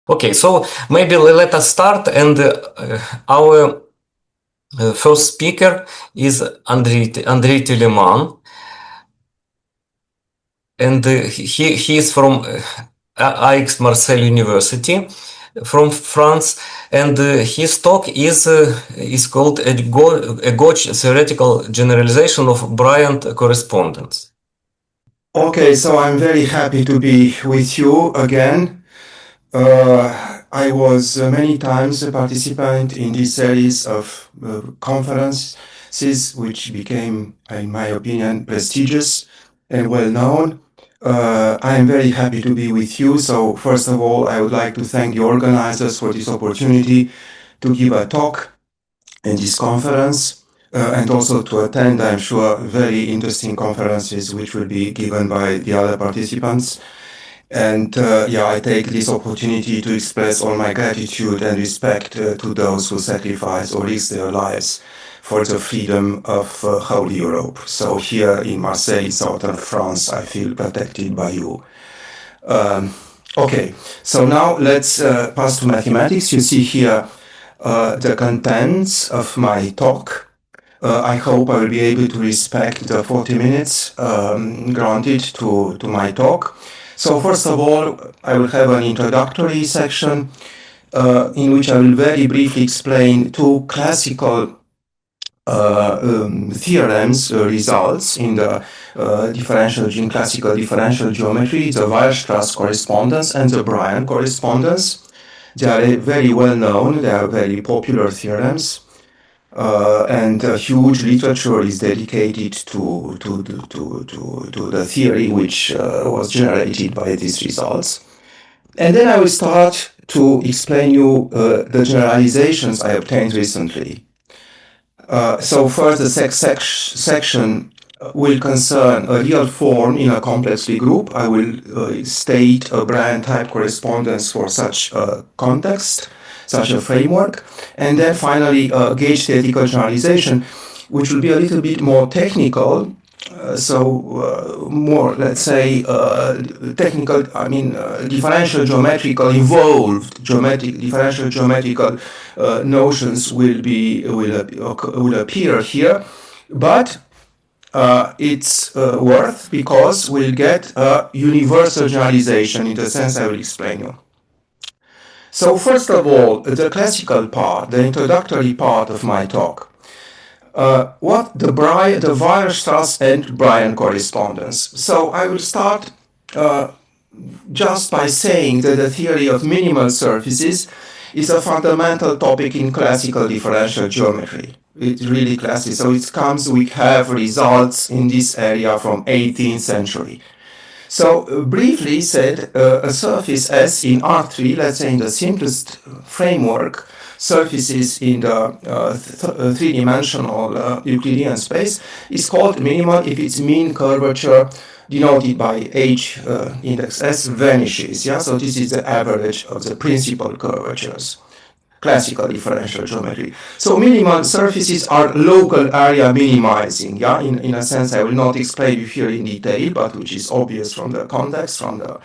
Okay, so maybe let us start, and our first speaker is Andrei Teleman, and he is from Aix-Marseille University from France, and his talk is called a gauge theoretical generalization of Bryant correspondence. Okay, so I'm very happy to be with you again. I was many times a participant in this series of conferences, which became, in my opinion, prestigious and well known. I am very happy to be with you. So, first of all, I would like to thank the organizers for this opportunity to give a talk in this conference. And also to attend, I'm sure, very interesting conferences which will be given by the other participants. And I take this opportunity to express all my gratitude and respect to those who sacrifice or risk their lives for the freedom of whole Europe. So here in Marseille, southern France, I feel protected by you. Okay, so now let's pass to mathematics. You see here the contents of my talk. I hope I will be able to respect the 40 minutes granted to my talk. So first of all, I will have an introductory section in which I will very briefly explain two classical theorems results in the classical differential geometry, the Weierstrass correspondence and the Bryant correspondence. They are very well known, they are very popular theorems. And a huge literature is dedicated to the theory which was generated by these results. And then I will start to explain you the generalizations I obtained recently. So first, the section will concern a real form in a complex Lie group. I will state a Bryant type correspondence for such a context, such a framework. And then finally, gauge theoretical generalization, which will be a little bit more technical. More, let's say, technical, differential geometrical, involved differential geometrical notions will appear here. But it's worth because we'll get a universal generalization in the sense I will explain you. So first of all, the classical part, the introductory part of my talk. What the Weierstrass and Bryant correspondence. So I will start just by saying that the theory of minimal surfaces is a fundamental topic in classical differential geometry. It's really classic. So we have results in this area from 18th century. So briefly said, a surface S in R3, let's say in the simplest framework, surfaces in the three-dimensional Euclidean space is called minimal if its mean curvature denoted by H index S vanishes. Yeah, so this is the average of the principal curvatures. Classical differential geometry. So minimal surfaces are local area minimizing. Yeah, in a sense, I will not explain you here in detail, but which is obvious from the context, from the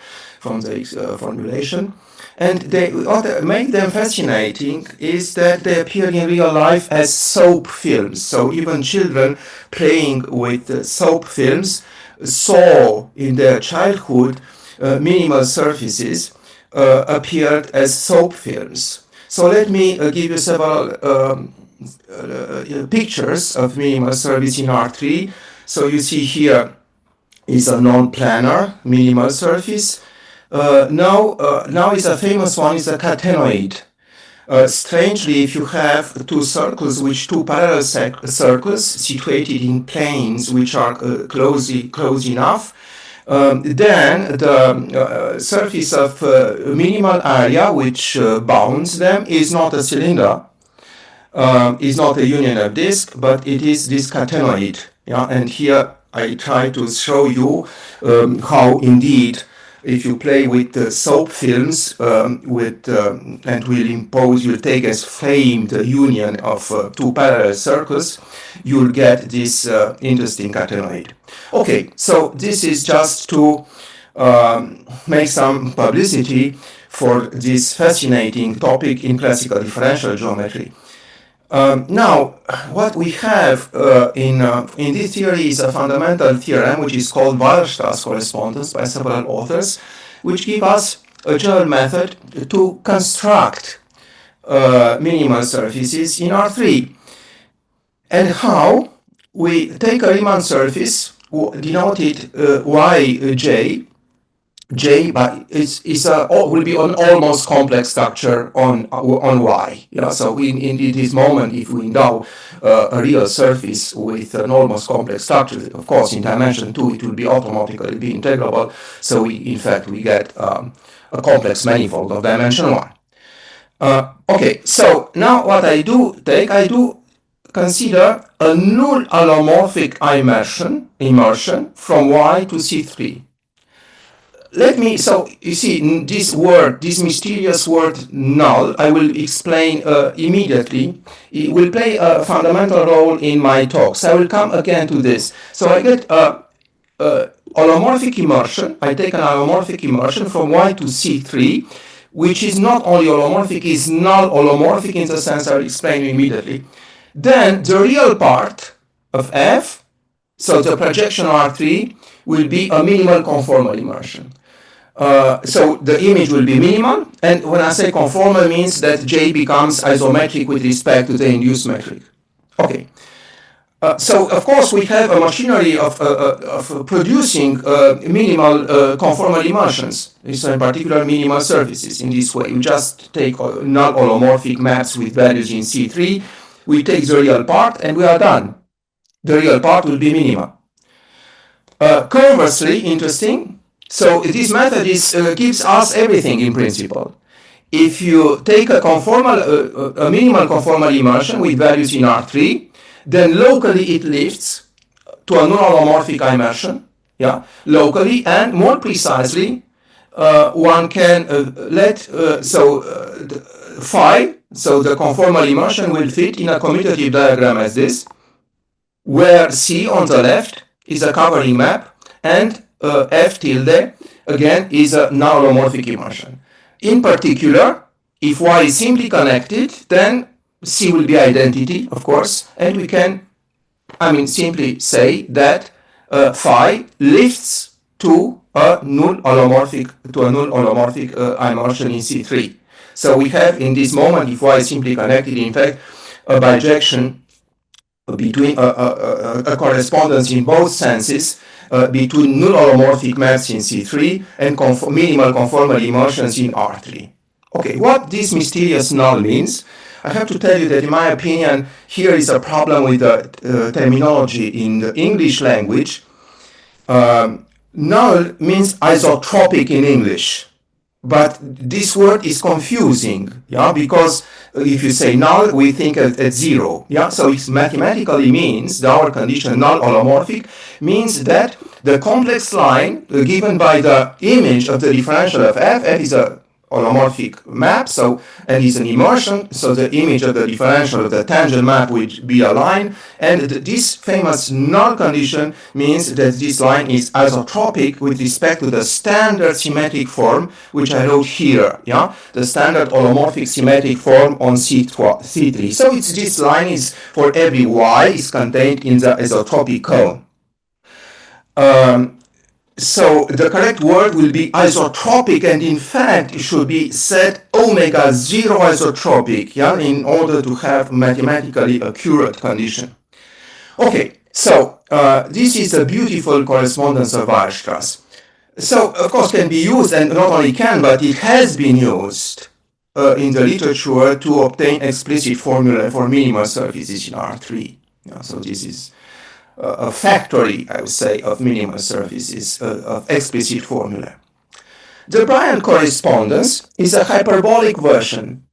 formulation. And what makes them fascinating is that they appear in real life as soap films. So even children playing with soap films saw in their childhood minimal surfaces appeared as soap films. So let me give you several pictures of minimal surface in R3. So you see here is a non-planar minimal surface. Now is a famous one is a catenoid. Strangely, if you have two parallel circles situated in planes which are close enough, then the surface of minimal area which bounds them is not a cylinder, is not a union of disk, but it is this catenoid. Yeah, and here I try to show you how indeed, if you play with soap films and you'll take as frame the union of two parallel circles, you'll get this interesting catenoid. Okay, so this is just to make some publicity for this fascinating topic in classical differential geometry. Now, what we have in this theory is a fundamental theorem which is called Weierstrass correspondence by several authors, which give us a general method to construct minimal surfaces in R3. And how? We take a Riemann surface denoted Yj. J will be an almost complex structure on Y. Yeah, so in this moment, if we endow a real surface with an almost complex structure, of course, in dimension 2, it will be automatically be integrable. So in fact, we get a complex manifold of dimension 1. Okay, so now what I do consider a null allomorphic immersion from Y to C3. So you see this word, this mysterious word null, I will explain immediately. It will play a fundamental role in my talks. I will come again to this. So I get allomorphic immersion. I take an allomorphic immersion from Y to C3, which is not only allomorphic, is null allomorphic in the sense I will explain immediately. Then the real part of F, so the projection R3, will be a minimal conformal immersion. So the image will be minimal, and when I say conformal means that J becomes isometric with respect to the induced metric. Okay. So of course we have a machinery of producing minimal conformal immersions. These are in particular minimal surfaces in this way. You just take null holomorphic maps with values in C3, we take the real part and we are done. The real part will be minimal. Conversely, interesting, so this method gives us everything in principle. If you take a minimal conformal immersion with values in R3, then locally it lifts to a non-holomorphic immersion, yeah, locally, and more precisely, one can phi, so the conformal immersion will fit in a commutative diagram as this, where C on the left is a covering map, and F tilde, again, is a non-holomorphic immersion. In particular, if Y is simply connected, then C will be identity, of course, and we can, simply say that phi lifts to a null holomorphic immersion in C3. So we have in this moment, if Y is simply connected, in fact, a bijection between a correspondence in both senses between null holomorphic maps in C3 and minimal conformal immersions in R3. Okay, what this mysterious null means, I have to tell you that in my opinion, here is a problem with the terminology in the English language. Null means isotropic in English, but this word is confusing, yeah, because if you say null, we think at zero, yeah, so it mathematically means, our condition null holomorphic means that the complex line given by the image of the differential of F is a holomorphic map, and is an immersion, so the image of the differential of the tangent map would be a line, and this famous null condition means that this line is isotropic with respect to the standard symmetric form, which I wrote here, yeah, the standard holomorphic symmetric form on C3. So this line is for every Y is contained in the isotropic cone. So the correct word will be isotropic, and in fact it should be said omega 0 isotropic, yeah, in order to have mathematically accurate condition. Okay, so this is a beautiful correspondence of Weierstrass. So of course can be used, and not only can, but it has been used in the literature to obtain explicit formula for minimal surfaces in R3. Yeah, so this is a factory, I would say, of minimal surfaces of explicit formula. The Bryant correspondence is a hyperbolic version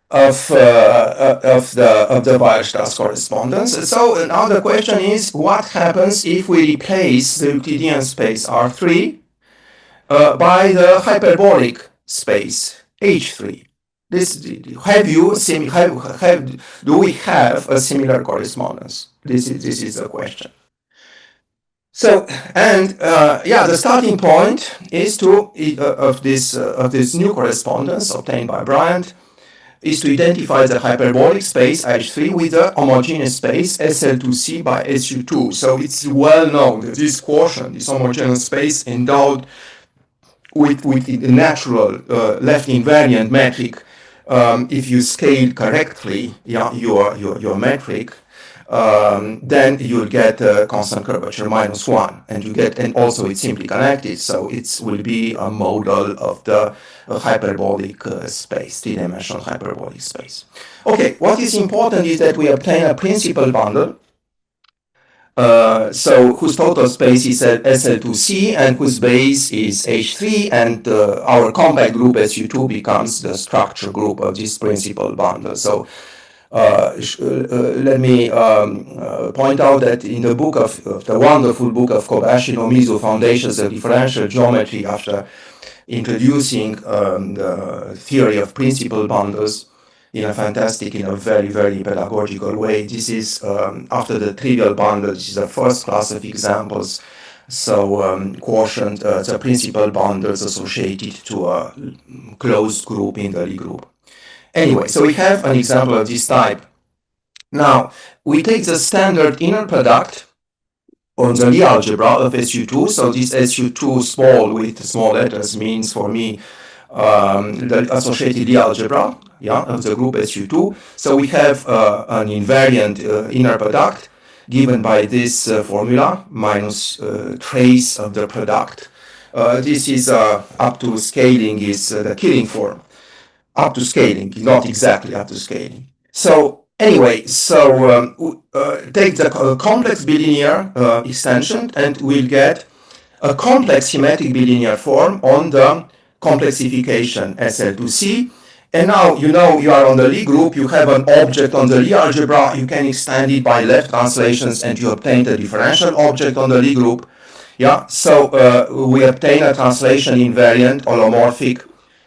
of the Weierstrass correspondence. So now the question is, what happens if we replace the Euclidean space R3 by the hyperbolic space H3? Do we have a similar correspondence? This is the question. So, and yeah, the starting point is to of this new correspondence obtained by Bryant is to identify the hyperbolic space H3 with the homogeneous space SL2C by SU2. So it's well known that this quotient, this homogeneous space endowed with the natural left invariant metric, if you scale correctly, yeah, your metric, then you'll get a constant curvature -1, and you get, and also it's simply connected, so it will be a model of the hyperbolic space, three-dimensional hyperbolic space. Okay, what is important is that we obtain a principal bundle, so whose total space is SL2C and whose base is H3, and our compact group SU2 becomes the structure group of this principal bundle. So let me point out that in the book of the wonderful book of Kobayashi no Mizu, Foundations of Differential Geometry, after introducing the theory of principal bundles in a fantastic, in a very, very pedagogical way. This is after the trivial bundle. This is the first class of examples. So quotient, the principal bundles associated to a closed group in the Lie group. Anyway, so we have an example of this type. Now, we take the standard inner product on the Lie algebra of SU2. So this SU2 small with small letters means for me the associated Lie algebra, yeah, of the group SU2. So we have an invariant inner product given by this formula minus trace of the product. This is up to scaling is the killing form. Up to scaling, not exactly up to scaling. So anyway, so take the complex bilinear extension and we'll get a complex symmetric bilinear form on the complexification SL2C. And now you know you are on the Lie group, you have an object on the Lie algebra, you can extend it by left translations and you obtain the differential object on the Lie group. Yeah, so we obtain a translation invariant holomorphic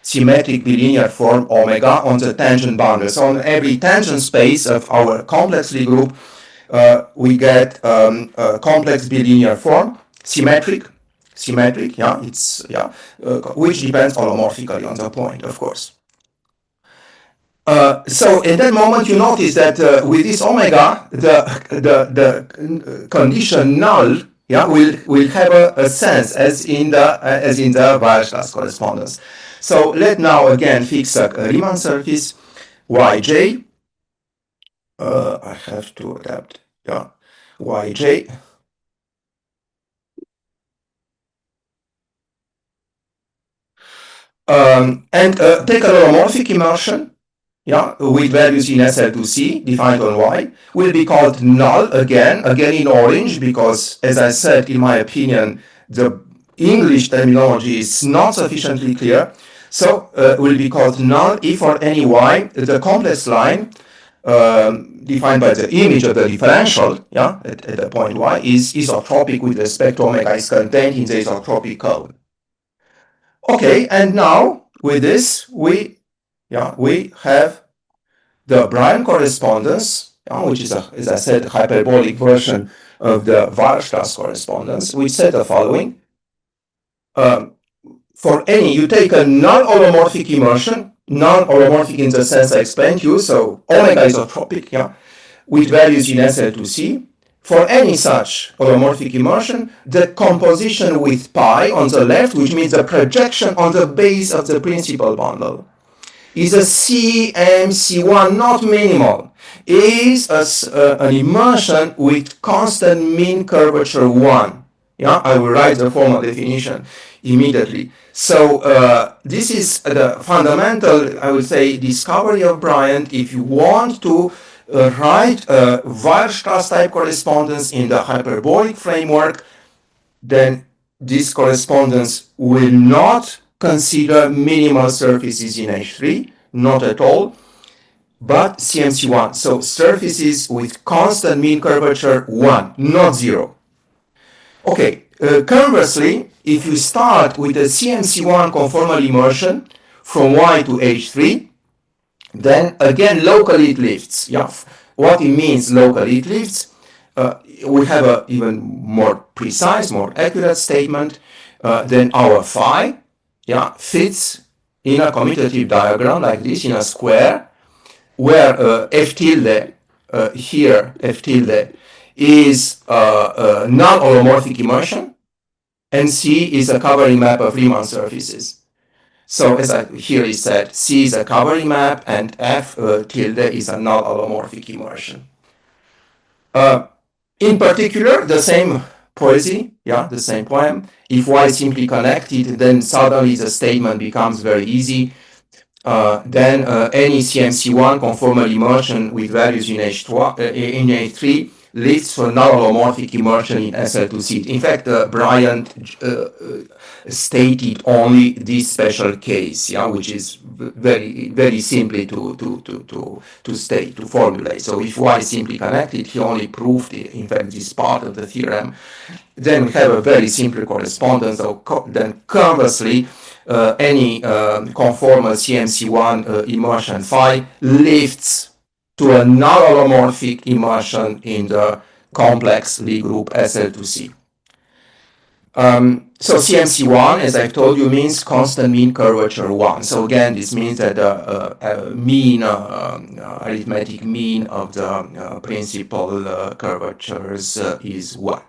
symmetric bilinear form omega on the tangent boundary. So on every tangent space of our complex Lie group, we get a complex bilinear form, symmetric, yeah, it's, yeah, which depends holomorphically on the point, of course. So in that moment, you notice that with this omega, the condition null, yeah, will have a sense as in the Weierstrass correspondence. So let now again fix a Riemann surface Yj. I have to adapt, yeah, Yj. And take a holomorphic immersion, yeah, with values in SL2C defined on Y, will be called null again in orange, because as I said, in my opinion, the English terminology is not sufficiently clear. So will be called null if for any Y the complex line defined by the image of the differential, yeah, at the point Y is isotropic with respect to omega is contained in the isotropic code. Okay, and now with this we have the Bryant correspondence, which is, as I said, a hyperbolic version of the Weierstrass correspondence, which said the following. For any, you take a non-holomorphic immersion, non-holomorphic in the sense I explained to you, so omega isotropic, yeah, with values in SL2C. For any such holomorphic immersion, the composition with pi on the left, which means the projection on the base of the principal bundle, is a CMC1, not minimal, is an immersion with constant mean curvature 1. Yeah, I will write the formal definition immediately. So this is the fundamental, I would say, discovery of Bryant. If you want to write a Weierstrass type correspondence in the hyperbolic framework, then this correspondence will not consider minimal surfaces in H3, not at all, but CMC1. So surfaces with constant mean curvature 1, not 0. Okay, conversely, if you start with a CMC1 conformal immersion from Y to H3, then again locally it lifts. Yeah, what it means locally it lifts, we have a even more precise, more accurate statement. Then our phi, fits in a commutative diagram like this in a square, where f tilde here, f tilde is a non-holomorphic immersion, and C is a covering map of Riemann surfaces. So as here is said, C is a covering map and F tilde is a non-holomorphic immersion. In particular, the same poesy, the same poem. If Y is simply connected, then suddenly the statement becomes very easy. Then any CMC1 conformal immersion with values in H3 leads to a null-holomorphic immersion in SL2C. In fact, Bryant stated only this special case, which is very, very simply to state, to formulate. So if Y is simply connected, he only proved, in fact, this part of the theorem. Then we have a very simple correspondence. Then conversely, any conformal CMC1 immersion phi lifts to a null-holomorphic immersion in the complex Lie group SL2C. So CMC1, as I've told you, means constant mean curvature 1. So again, this means that the mean, arithmetic mean of the principal curvatures is 1.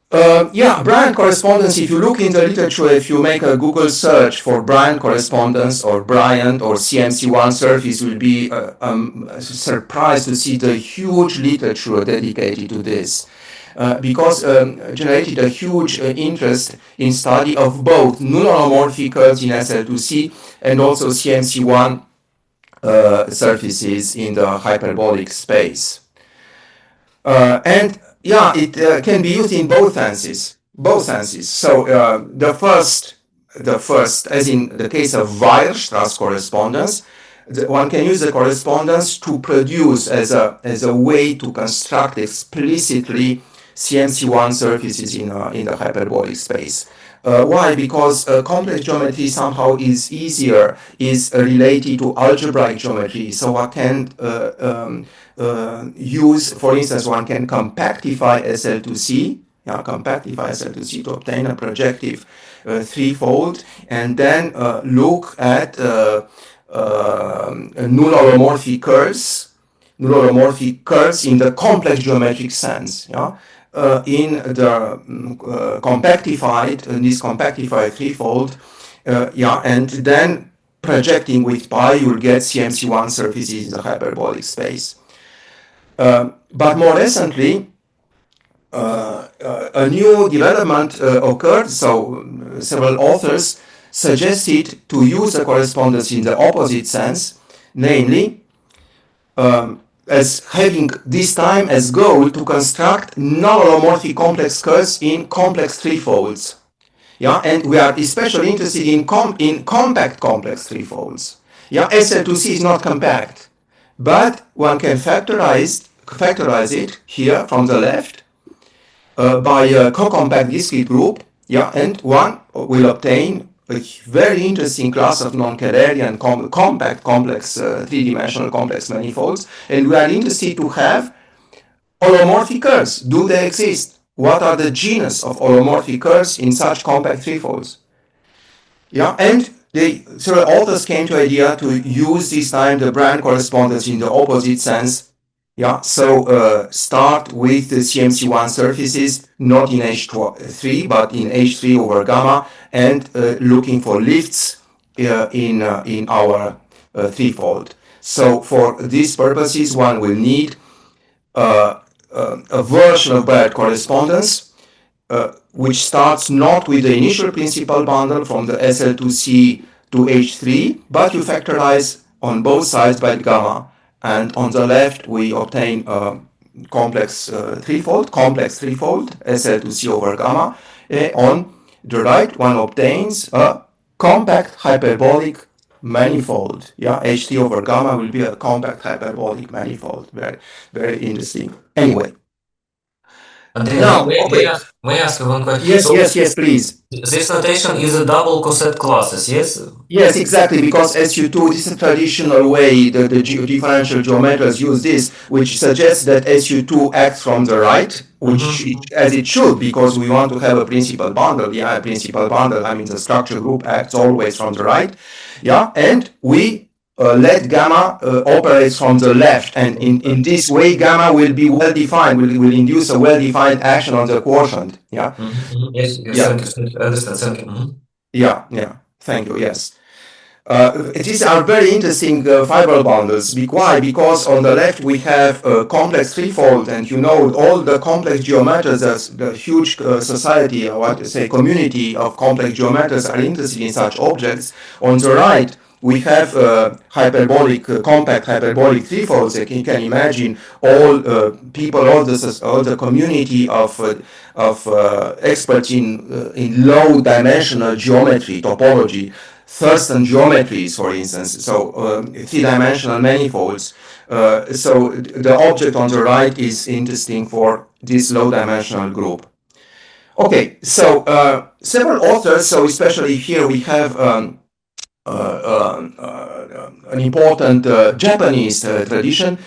Bryant correspondence, if you look in the literature, if you make a Google search for Bryant correspondence or Bryant or CMC1 surface, you will be surprised to see the huge literature dedicated to this. Because generated a huge interest in study of both null-holomorphic curves in SL2C and also CMC1 surfaces in the hyperbolic space. It can be used in both senses. So the first, as in the case of Weierstrass correspondence, one can use the correspondence to produce as a way to construct explicitly CMC1 surfaces in the hyperbolic space. Why? Because complex geometry somehow is easier, is related to algebraic geometry. So one can use, for instance, one can compactify SL2C, to obtain a projective threefold, and then look at null-holomorphic curves in the complex geometric sense. In the this compactified threefold, and then projecting with pi, you'll get CMC1 surfaces in the hyperbolic space. But more recently, a new development occurred. So several authors suggested to use the correspondence in the opposite sense, namely, as having this time as goal to construct null-holomorphic complex curves in complex threefolds. And we are especially interested in compact complex threefolds. SL2C is not compact, but one can factorize it here from the left by a co-compact discrete group. And one will obtain a very interesting class of non-Cartesian compact complex three-dimensional complex manifolds, and we are interested to have holomorphic curves. Do they exist? What are the genus of holomorphic curves in such compact threefolds? And several authors came to the idea to use this time the Bryant correspondence in the opposite sense. So start with the CMC1 surfaces, not in H3, but in H3 over gamma, and looking for lifts in our threefold. So for these purposes, one will need a version of Bryant correspondence, which starts not with the initial principal bundle from the SL2C to H3, but you factorize on both sides by gamma. And on the left, we obtain a complex threefold, SL2C over gamma. On the right, one obtains a compact hyperbolic manifold. H3 over gamma will be a compact hyperbolic manifold. Very, very interesting. Anyway. Andrei, Now, okay. may I ask you one question? Yes, yes, yes, please. This notation is a double coset classes, yes? Yes, exactly, because SU2, this is a traditional way the differential geometers use this, which suggests that SU2 acts from the right, which as it should, because we want to have a principal bundle. Yeah, a principal bundle, I mean the structure group acts always from the right. Yeah, and we let gamma operates from the left, and in this way gamma will be well defined, will induce a well defined action on the quotient. Yeah. Yes, yes, Yeah. thank you. I understand, thank you. Yeah, yeah. Thank you. Yes. These are very interesting fiber bundles. Why? Because on the left we have a complex threefold, and you know all the complex geometers, the huge society, or what to say, community of complex geometers are interested in such objects. On the right, we have hyperbolic, compact hyperbolic threefolds. You can imagine all people, all the community of experts in low dimensional geometry, topology, Thurston geometries, for instance, so three-dimensional manifolds. So the object on the right is interesting for this low-dimensional group. Okay, so several authors, so especially here we have an important Japanese tradition,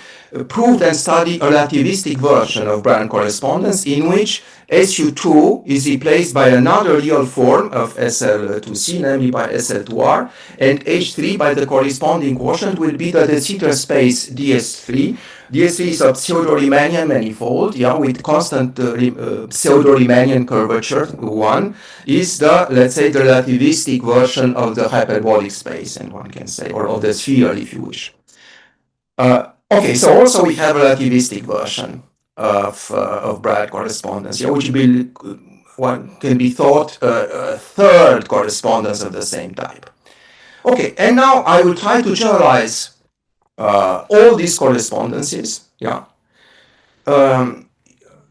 proved and studied a relativistic version of Bryant correspondence in which SU2 is replaced by another real form of SL2C, namely by SL2R, and H3 by the corresponding quotient will be the de Sitter space DS3. DS3 is a pseudo-Riemannian manifold, yeah, with constant pseudo-Riemannian curvature, 1, is the, let's say, the relativistic version of the hyperbolic space, and one can say, or of the sphere, if you wish. Okay, so also we have a relativistic version of Bryant correspondence, yeah, which will, one can be thought a third correspondence of the same type. Okay, and now I will try to generalize all these correspondences, yeah,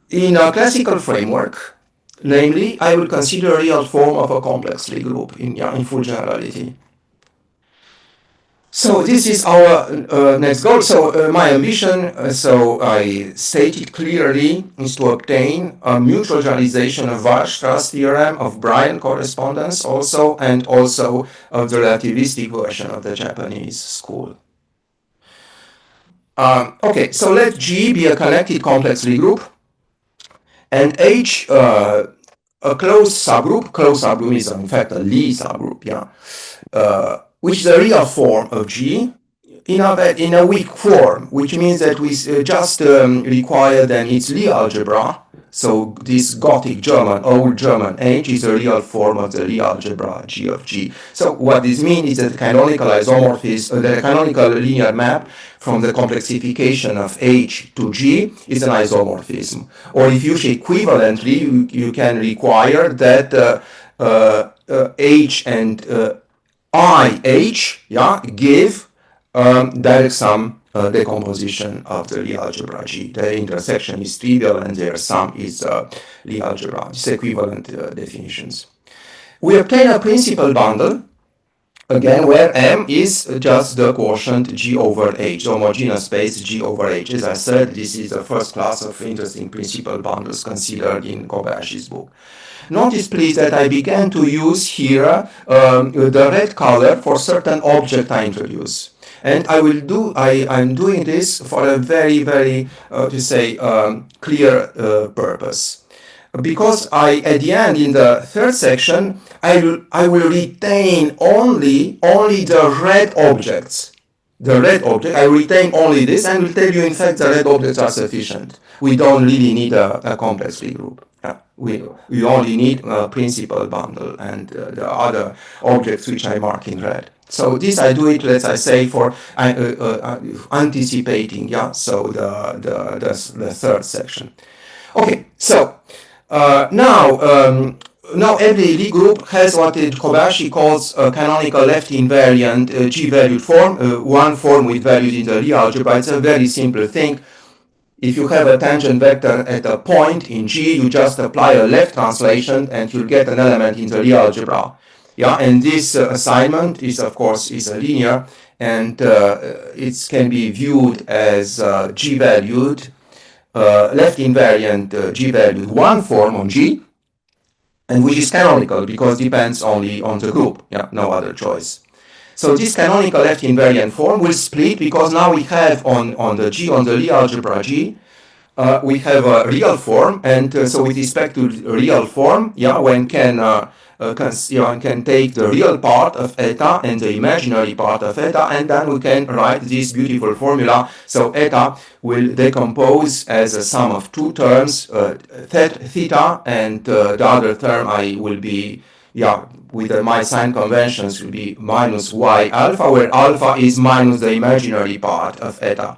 in a classical framework. Namely, I will consider a real form of a complex Lie group in full generality. So this is our next goal. So my ambition, so I stated clearly, is to obtain a mutual generalization of Weierstrass theorem, of Bryant correspondence also, and also of the relativistic version of the Japanese school. Okay, so let G be a connected complex Lie group, and H a closed subgroup is in fact a Lie subgroup, yeah, which is a real form of G in a weak form, which means that we just require then its Lie algebra. So this Gothic German, old German H is a real form of the Lie algebra G of G. So what this means is that the canonical isomorphism, the canonical linear map from the complexification of H to G is an isomorphism. Or if you say equivalently, you can require that H and IH, yeah, give direct sum decomposition of the Lie algebra G. The intersection is trivial and their sum is Lie algebra. These equivalent definitions. We obtain a principal bundle, again, where M is just the quotient G over H, the homogeneous space G over H. As I said, this is the first class of interesting principal bundles considered in Kobayashi's book. Notice, please, that I began to use here the red color for certain object I introduce. And I'm doing this for a very, very, clear purpose. Because at the end, in the third section, I will retain only the red objects. The red object, I retain only this, and will tell you, in fact, the red objects are sufficient. We don't really need a complex Lie group. We only need a principal bundle and the other objects which I mark in red. So this I do it, let's say, for anticipating, yeah. So the third section. Okay, so now every Lie group has what Kobayashi calls a canonical left invariant G-valued form, one form with values in the Lie algebra. It's a very simple thing. If you have a tangent vector at a point in G, you just apply a left translation and you'll get an element in the Lie algebra. Yeah, and this assignment is, of course, is a linear, and it can be viewed as G-valued left invariant G-valued one form on G, and which is canonical because depends only on the group. Yeah, no other choice. So this canonical left invariant form will split because now we have on the G, on the Lie algebra G, we have a real form, and so with respect to real form, yeah, one can take the real part of eta and the imaginary part of eta, and then we can write this beautiful formula. So eta will decompose as a sum of two terms, theta, and the other term I will be, yeah, with my sign conventions will be minus y alpha, where alpha is minus the imaginary part of eta.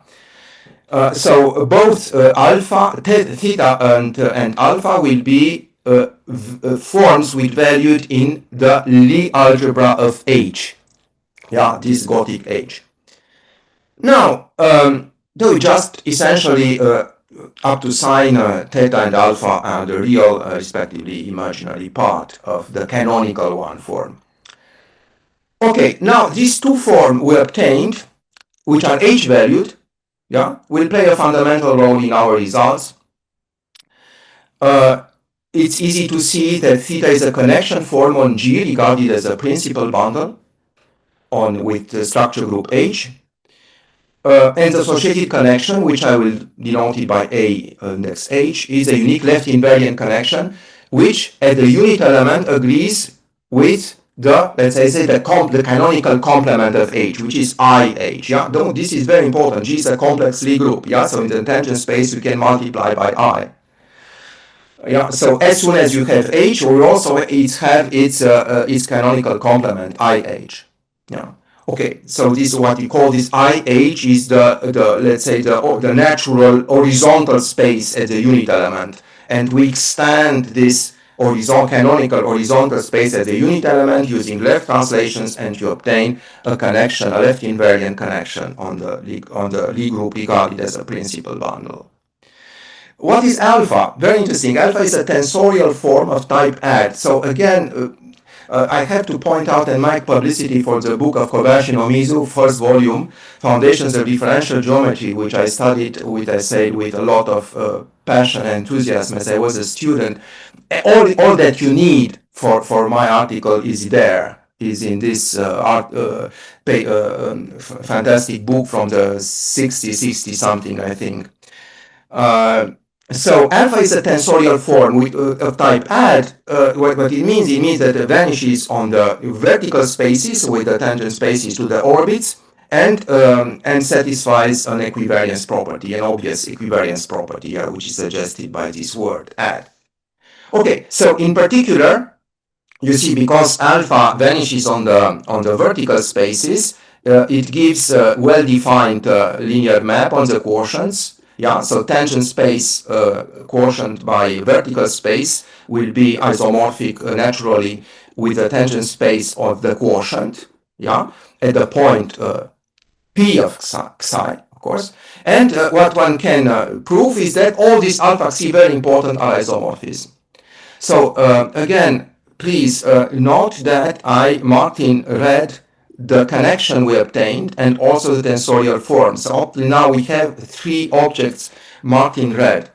So both alpha, theta, and alpha will be forms with valued in the Lie algebra of H. Yeah, this Gothic H. Now, do we just essentially up to sign theta and alpha and the real, respectively, imaginary part of the canonical one form. Okay, now these two forms we obtained, which are H-valued, yeah, will play a fundamental role in our results. It's easy to see that theta is a connection form on G regarded as a principal bundle with the structure group H. And the associated connection, which I will denote it by A index H, is a unique left invariant connection, which at the unit element agrees with the, let's say, the canonical complement of H, which is IH. Yeah, this is very important. G is a complex Lie group. Yeah, so in the tangent space you can multiply by I. Yeah, so as soon as you have H, we also have its canonical complement IH. Yeah. Okay, so this is what we call this IH is the let's say the natural horizontal space at the unit element, and we extend this canonical horizontal space at the unit element using left translations, and you obtain a connection, a left invariant connection on the Lie group regarded as a principal bundle. What is alpha? Very interesting. Alpha is a tensorial form of type add. So again, I have to point out and make publicity for the book of Kobayashi no Mizu, first volume, Foundations of Differential Geometry, which I studied with a lot of passion and enthusiasm as I was a student. All that you need for my article is in this fantastic book from the 60 something, I think. So alpha is a tensorial form of type add. What it means that it vanishes on the vertical spaces with the tangent spaces to the orbits, and satisfies an equivariance property, an obvious equivariance property, which is suggested by this word add. Okay, so in particular, you see, because alpha vanishes on the vertical spaces, it gives a well-defined linear map on the quotients. Yeah, so tangent space quotient by vertical space will be isomorphic naturally with the tangent space of the quotient, yeah, at the point P of psi, of course. And what one can prove is that all these alpha xi, very important, are isomorphism. So again, please note that I marked in red the connection we obtained and also the tensorial form. So up to now we have three objects marked in red,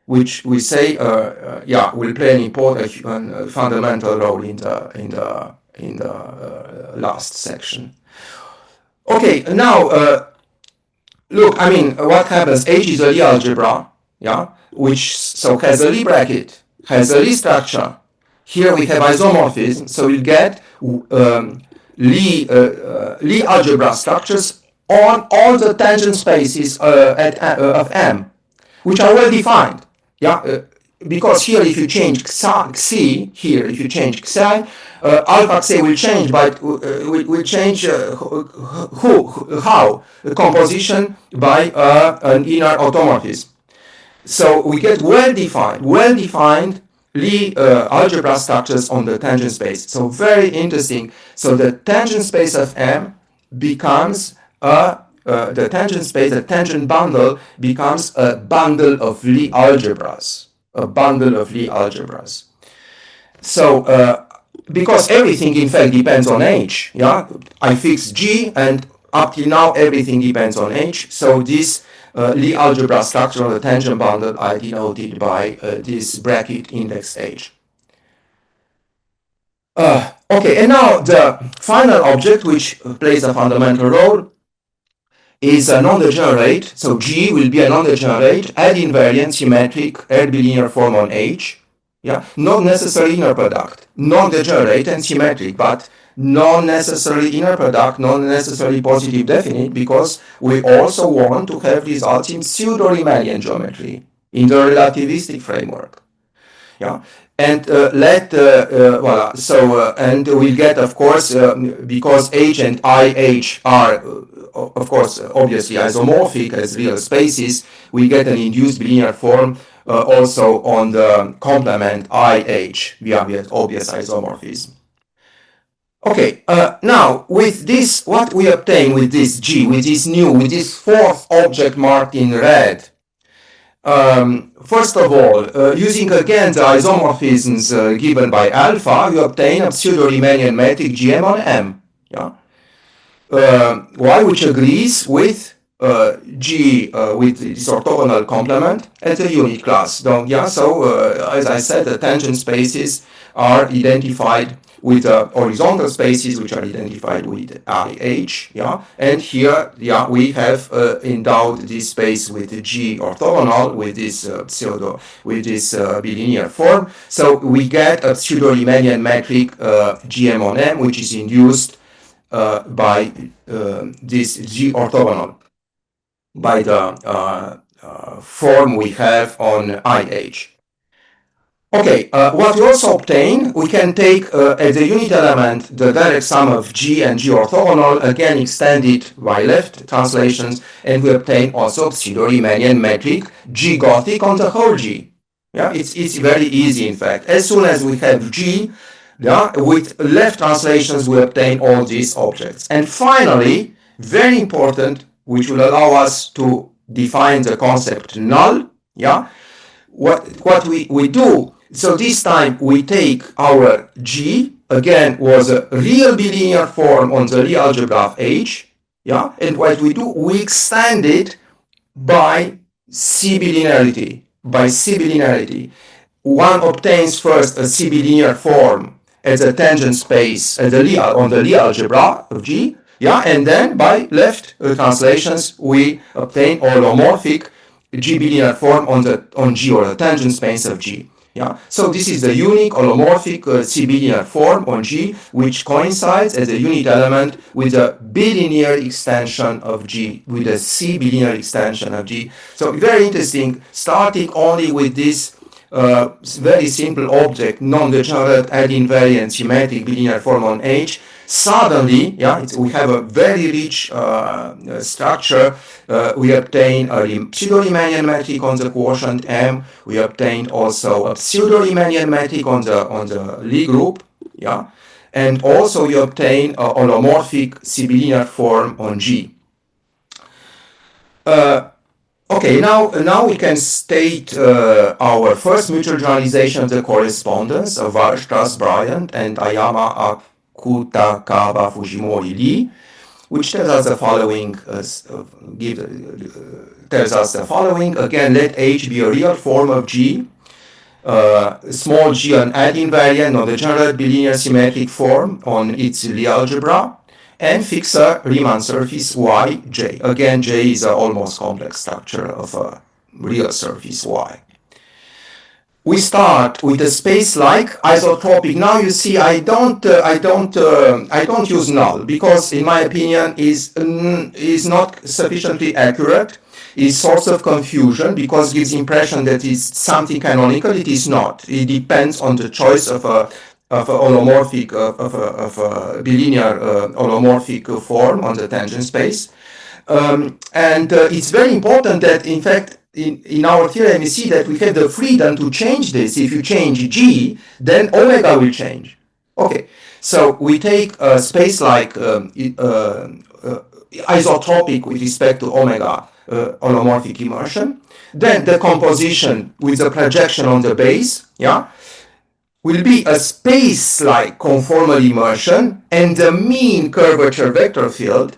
which we say will play an important fundamental role in the last section. Okay, now look, I mean, what happens? H is a Lie algebra, yeah, which so has a Lie bracket, has a Lie structure. Here we have isomorphism, so you get Lie algebra structures on all the tangent spaces of M, which are well defined. Yeah, because here if you change xi, here if you change psi, alpha xi will change, but will change how composition by an inner automorphism. So we get well defined Lie algebra structures on the tangent space. So very interesting. So the tangent space of M becomes the tangent bundle becomes a bundle of Lie algebras. So because everything in fact depends on H, yeah, I fix G, and up till now everything depends on H. So this Lie algebra structure on the tangent bundle I denoted by this bracket index H. Okay, and now the final object, which plays a fundamental role, is a non-degenerate. So G will be a non-degenerate, ad-invariant, symmetric, linear form on H. Yeah, not necessarily inner product, non-degenerate and symmetric, but not necessarily inner product, not necessarily positive definite, because we also want to have results in pseudo-Riemannian geometry in the relativistic framework. Yeah, and voila. So and we'll get, of course, because H and IH are, of course, obviously isomorphic as real spaces, we get an induced bilinear form also on the complement IH via obvious isomorphism. Okay, now with this, what we obtain with this G, with this fourth object marked in red. First of all, using again the isomorphisms given by alpha, you obtain a pseudo-Riemannian metric GM on M. Yeah? Y, which agrees with G with this orthogonal complement as a unit class. As I said, the tangent spaces are identified with horizontal spaces, which are identified with IH, yeah, and here, yeah, we have endowed this space with the G orthogonal with this bilinear form. So we get a pseudo-Riemannian metric GM on M, which is induced by this G orthogonal, by the form we have on IH. Okay, what we also obtain, we can take as a unit element the direct sum of G and G orthogonal, again extended by left translations, and we obtain also pseudo-Riemannian metric G Gothic on the whole G. Yeah, it's very easy, in fact. As soon as we have G, yeah, with left translations, we obtain all these objects. And finally, very important, which will allow us to define the concept null, yeah, what we do. So this time we take our G, again was a real bilinear form on the Lie algebra of H, yeah, and what we do, we extend it by C-bilinearity. One obtains first a C-bilinear form as a tangent space on the Lie algebra of G, yeah, and then by left translations we obtain holomorphic G-bilinear form on G, or the tangent space of G. Yeah, so this is the unique holomorphic C-bilinear form on G, which coincides as a unit element with a bilinear extension of G, with a C-bilinear extension of G. So very interesting, starting only with this very simple object, non-degenerate, ad-invariant, symmetric bilinear form on H. Suddenly, yeah, we have a very rich structure. We obtain a pseudo-Riemannian metric on the quotient M. We obtained also a pseudo-Riemannian metric on the Lie group, yeah, and also we obtain a holomorphic C-bilinear form on G. Okay, now we can state our first mutual generalization of the correspondence of Weierstrass, Bryant, and AGMA, Akutakaba, Fujimori, Lee, which tells us the following. Tells us the following. Again, let H be a real form of G. Small g an ad-invariant, non-degenerate bilinear symmetric form on its Lie algebra, and fix a Riemann surface Y, J. Again, J is an almost complex structure of a real surface Y. We start with a space like isotropic. Now you see, I don't use null because, in my opinion, is not sufficiently accurate. Is source of confusion because it gives impression that it's something canonical. It is not. It depends on the choice of a holomorphic of a bilinear holomorphic form on the tangent space, and it's very important that, in fact, in our theorem, you see that we have the freedom to change this. If you change G, then omega will change. Okay, so we take a space like isotropic with respect to omega, holomorphic immersion. Then the composition with the projection on the base, yeah, will be a space-like conformal immersion, and the mean curvature vector field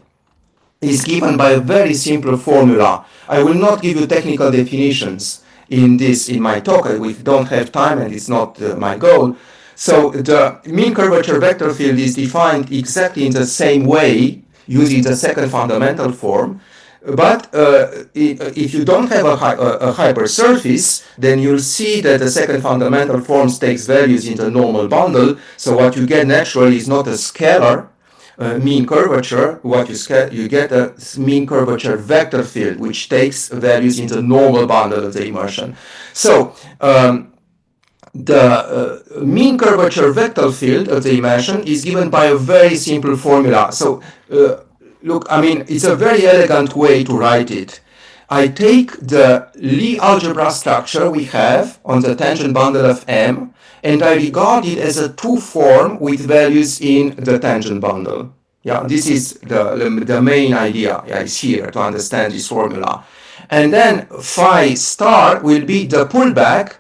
is given by a very simple formula. I will not give you technical definitions in my talk. We don't have time, and it's not my goal. So the mean curvature vector field is defined exactly in the same way using the second fundamental form. But if you don't have a hypersurface, then you'll see that the second fundamental form takes values in the normal bundle. So what you get naturally is not a scalar mean curvature. What you get a mean curvature vector field, which takes values in the normal bundle of the immersion. So the mean curvature vector field of the immersion is given by a very simple formula. So look, I mean, it's a very elegant way to write it. I take the Lie algebra structure we have on the tangent bundle of M, and I regard it as a two-form with values in the tangent bundle. Yeah, this is the main idea is here to understand this formula. And then phi star will be the pullback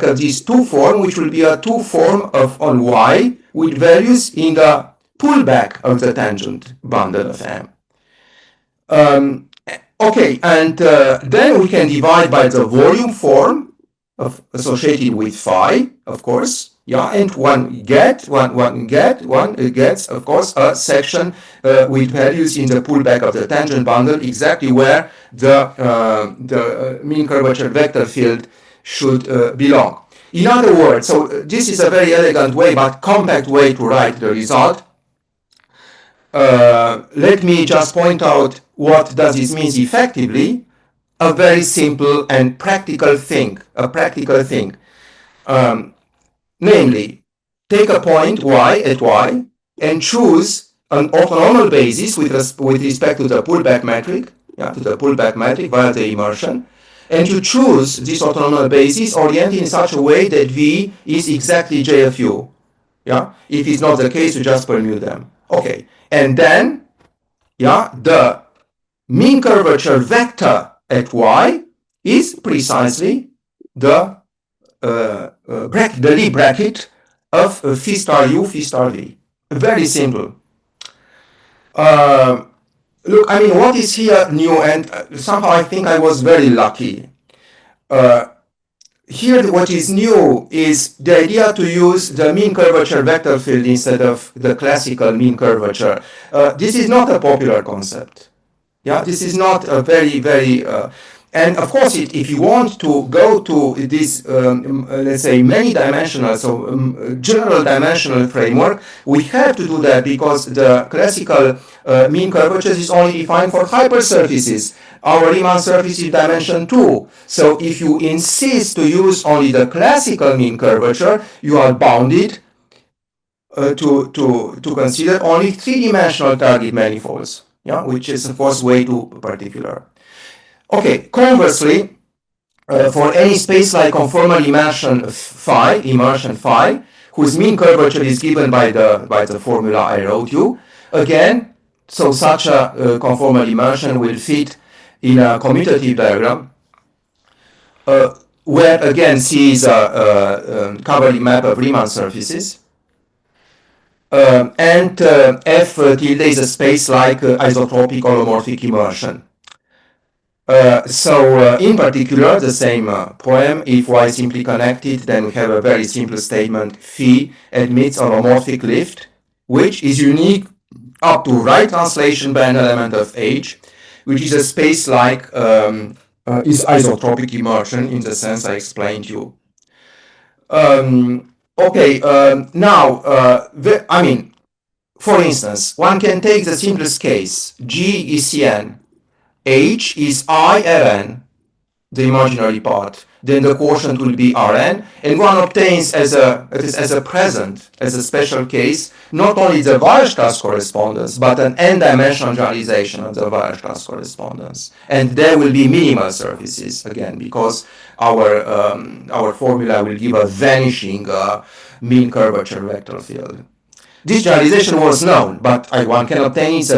of this two-form, which will be a two-form on Y with values in the pullback of the tangent bundle of M. Okay, and then we can divide by the volume form associated with phi, of course. Yeah, and one gets, of course, a section with values in the pullback of the tangent bundle, exactly where the mean curvature vector field should belong. In other words, so this is a very elegant way, but compact way to write the result. Let me just point out what does this mean effectively. A very simple and practical thing. Namely, take a point y at y and choose an orthonormal basis with respect to the pullback metric, via the immersion, and you choose this orthonormal basis oriented in such a way that v is exactly j of u. Yeah, if it's not the case, you just permute them. Okay, and then the mean curvature vector at y is precisely the Lie bracket of phi star u, phi star v. Very simple. Look, I mean, what is here new? And somehow I think I was very lucky. Here, what is new is the idea to use the mean curvature vector field instead of the classical mean curvature. This is not a popular concept. Yeah, this is not a very, very... and of course, if you want to go to this, let's say, many-dimensional, so general dimensional framework, we have to do that because the classical mean curvature is only defined for hypersurfaces. Our Riemann surface is dimension 2. So if you insist to use only the classical mean curvature, you are bounded to consider only three-dimensional target manifolds, yeah, which is, of course, way too particular. Okay, conversely, for any space-like conformal immersion phi, whose mean curvature is given by the formula I wrote you, again, so such a conformal immersion will fit in a commutative diagram, where again C is a covering map of Riemann surfaces, and F tilde is a space-like isotropic holomorphic immersion. So in particular, the same poem, if Y is simply connected, then we have a very simple statement, phi admits a holomorphic lift, which is unique up to right translation by an element of H, which is a space-like is isotropic immersion in the sense I explained to you. Now, I mean, for instance, one can take the simplest case. G is Cn. H is I Rn, the imaginary part. Then the quotient will be Rn, and one obtains as a present, as a special case, not only the Weierstrass correspondence, but an n-dimensional generalization of the Weierstrass correspondence. And there will be minimal surfaces again, because our formula will give a vanishing mean curvature vector field. This generalization was known, but one can obtain it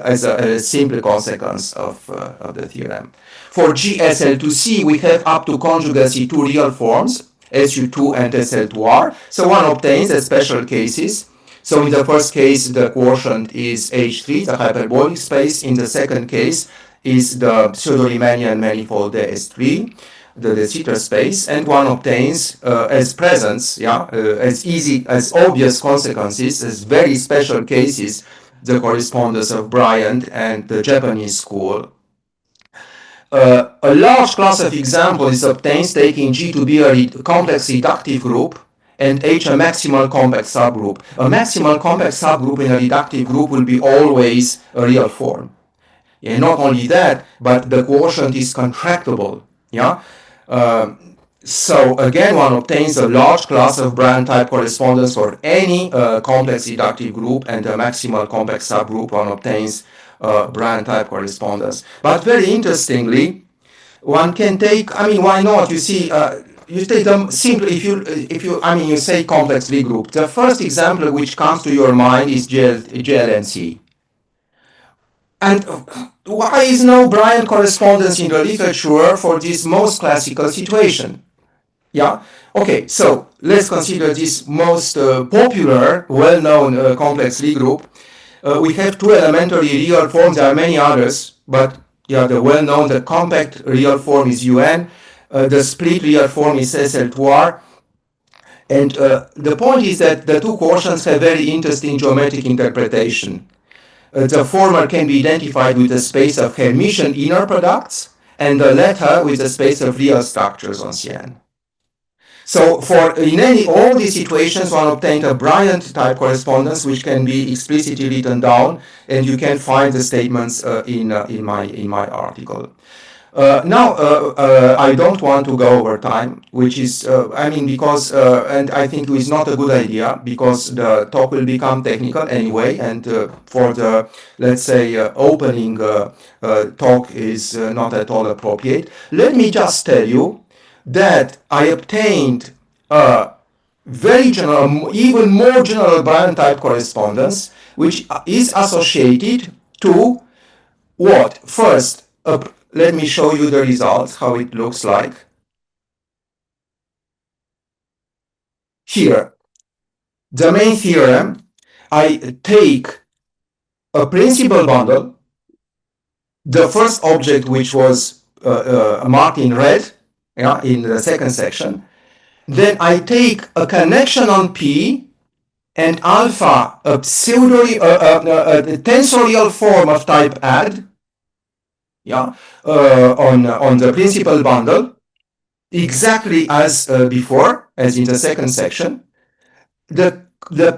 as a simple consequence of the theorem. For GSL2C, we have up to conjugacy two real forms, SU2 and SL2R. So one obtains, as special cases, So in the first case, the quotient is H3, the hyperbolic space. In the second case is the pseudo-Riemannian manifold S3, the de Sitter space, and one obtains as presents, as easy, as obvious consequences, as very special cases, the correspondence of Bryant and the Japanese school. A large class of examples is obtained taking G to be a complex reductive group and H a maximal complex subgroup. A maximal complex subgroup in a reductive group will be always a real form. And not only that, but the quotient is contractible. So again, one obtains a large class of Bryant type correspondence for any complex reductive group, and a maximal complex subgroup one obtains Bryant type correspondence. But very interestingly, one can take, why not? You see, you take them simply, you say complex Lie group. The first example which comes to your mind is GLNC. And why is no Bryant correspondence in the literature for this most classical situation? Okay, so let's consider this most popular, well-known complex Lie group. We have two elementary real forms. There are many others, but the well-known, the compact real form is UN. The split real form is SL2R. And the point is that the two quotients have very interesting geometric interpretation. The former can be identified with the space of Hermitian inner products, and the latter with the space of real structures on Cn. So in all these situations, one obtained a Bryant type correspondence, which can be explicitly written down, and you can find the statements in my article. Now, I don't want to go over time, which is, because, and I think it is not a good idea, because the talk will become technical anyway, and for the, let's say, opening talk is not at all appropriate. Let me just tell you that I obtained a very general, even more general Bryant type correspondence, which is associated to what? First, let me show you the results, how it looks like. Here, the main theorem, I take a principal bundle, the first object which was marked in red, in the second section. Then I take a connection on P and alpha, a tensorial form of type add, on the principal bundle, exactly as before, as in the second section. The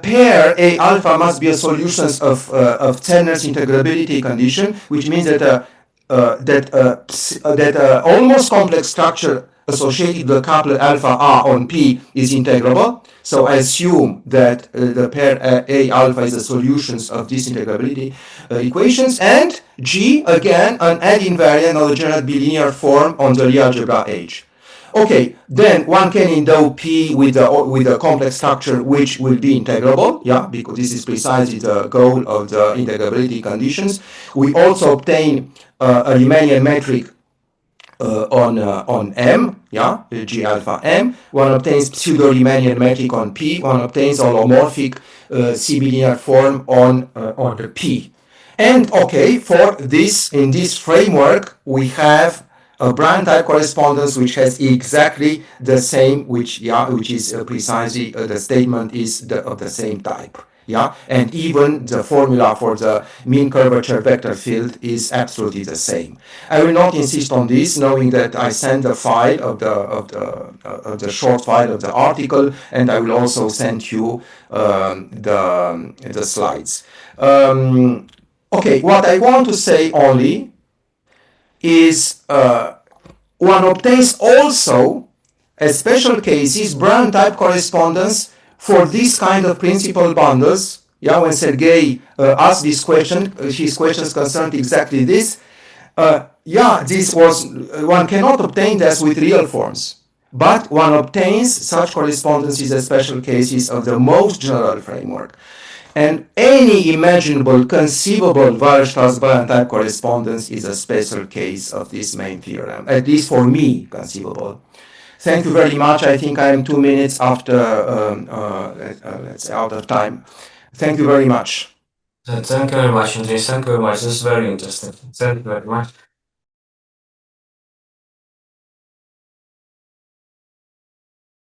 pair A alpha must be a solution of Zellner's integrability condition, which means that almost complex structure associated with the couplet alpha R on P is integrable. So I assume that the pair A alpha is the solutions of these integrability equations, and G, again, an add invariant of the general bilinear form on the Lie algebra H. Okay, then one can endow P with a complex structure which will be integrable, because this is precisely the goal of the integrability conditions. We also obtain a Riemannian metric on M, G alpha M. One obtains pseudo-Riemannian metric on P. One obtains holomorphic C-bilinear form on the P. And okay, for this, in this framework, we have a Bryant type correspondence which has exactly the same, which is precisely the statement is of the same type. And even the formula for the mean curvature vector field is absolutely the same. I will not insist on this, knowing that I send a file of the short file of the article, and I will also send you the slides. Okay, what I want to say only is one obtains also, as special cases, Bryant type correspondence for this kind of principal bundles. When Sergei asked this question, his questions concerned exactly this. This was, one cannot obtain this with real forms, but one obtains such correspondences as special cases of the most general framework. And any imaginable, conceivable Weierstrass-Bryant type correspondence is a special case of this main theorem, at least for me, conceivable. Thank you very much. I think I am 2 minutes after, let's say, out of time. Thank you very much. Thank you very much, Andrei. Thank you very much. This is very interesting. Thank you very much.